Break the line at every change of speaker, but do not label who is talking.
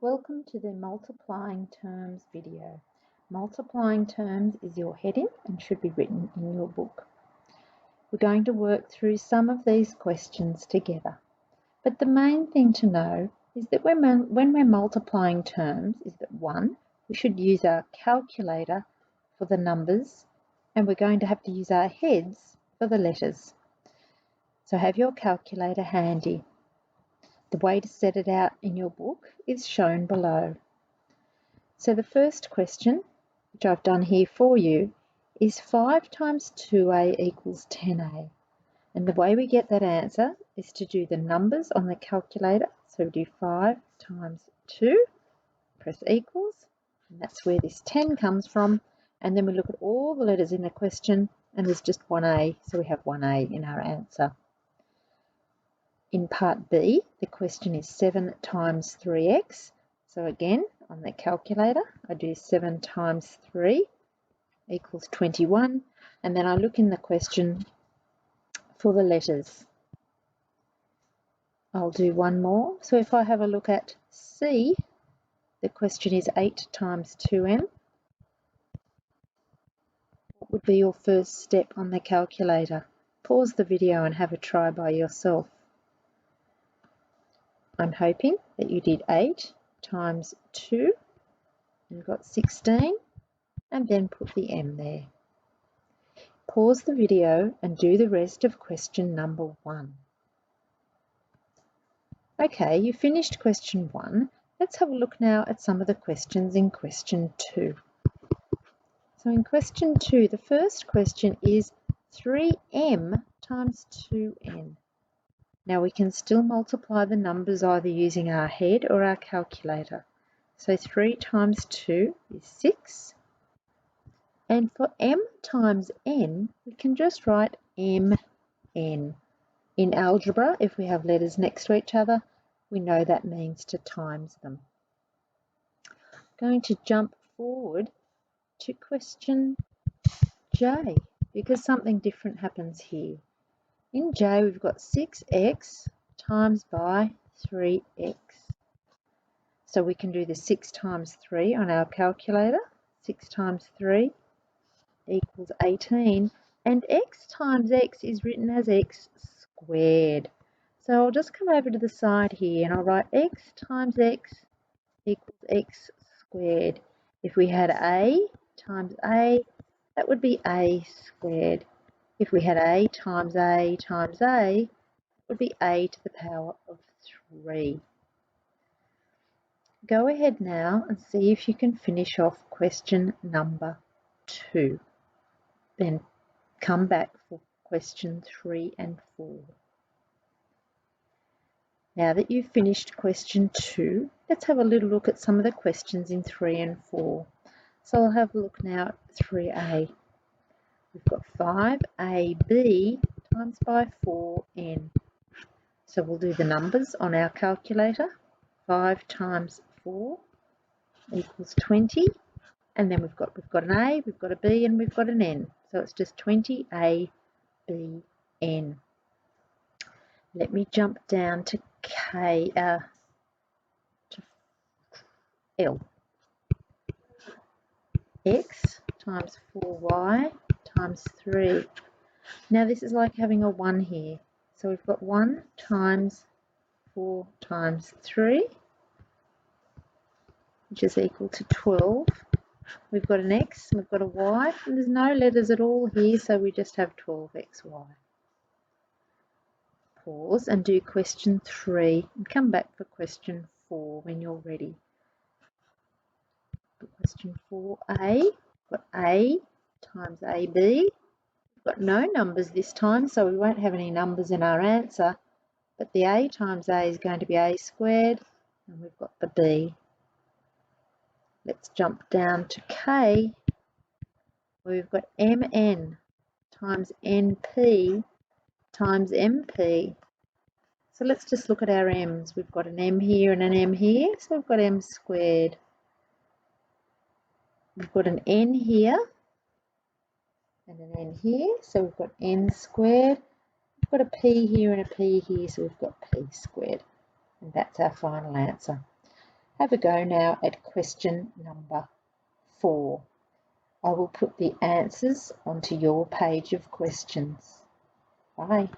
Welcome to the multiplying terms video. Multiplying terms is your heading and should be written in your book. We're going to work through some of these questions together. But the main thing to know is that when we're multiplying terms is that one, we should use our calculator for the numbers, and we're going to have to use our heads for the letters. So have your calculator handy. The way to set it out in your book is shown below. So the first question, which I've done here for you, is 5 times 2a equals 10a. And the way we get that answer is to do the numbers on the calculator. So we do 5 times 2, press equals, and that's where this 10 comes from. And then we look at all the letters in the question, and there's just one a, so we have one a in our answer. In part B, the question is 7 times 3x. So again, on the calculator, I do 7 times 3 equals 21. And then I look in the question for the letters. I'll do one more. So if I have a look at C, the question is 8 times 2m. What would be your first step on the calculator? Pause the video and have a try by yourself. I'm hoping that you did 8 times 2 and got 16, and then put the m there. Pause the video and do the rest of question number 1. Okay, you finished question 1. Let's have a look now at some of the questions in question 2. So in question 2, the first question is 3m times 2n. Now we can still multiply the numbers either using our head or our calculator. So 3 times 2 is 6. And for m times n, we can just write mn. In algebra, if we have letters next to each other, we know that means to times them. I'm going to jump forward to question J, because something different happens here. In J, we've got 6x times by 3x. So we can do the 6 times 3 on our calculator. 6 times 3 equals 18. And x times x is written as x squared. So I'll just come over to the side here and I'll write x times x equals x squared. If we had a times a, that would be a squared. If we had a times a times a, it would be a to the power of 3. Go ahead now and see if you can finish off question number 2. Then come back for question 3 and 4. Now that you've finished question 2, let's have a little look at some of the questions in 3 and 4. So I'll have a look now at 3a. We've got 5ab times by 4n. So we'll do the numbers on our calculator. 5 times 4 equals 20. And then we've got an a, we've got a b, and we've got an n. So it's just 20a, b, n. Let me jump down to to L. X times 4y times 3. Now this is like having a 1 here. So we've got 1 times 4 times 3, which is equal to 12. We've got an x, we've got a y, and there's no letters at all here, so we just have 12xy. Pause and do question 3 and come back for question 4 when you're ready. For question 4a, we've got a times ab. We've got no numbers this time, so we won't have any numbers in our answer, but the a times a is going to be a squared, and we've got the b. Let's jump down to K, where we've got mn times np times mp. So let's just look at our m's. We've got an m here and an m here, so we've got m squared. We've got an n here and an n here, so we've got n squared. We've got a p here and a p here, so we've got p squared. And that's our final answer. Have a go now at question number 4. I will put the answers onto your page of questions. Bye.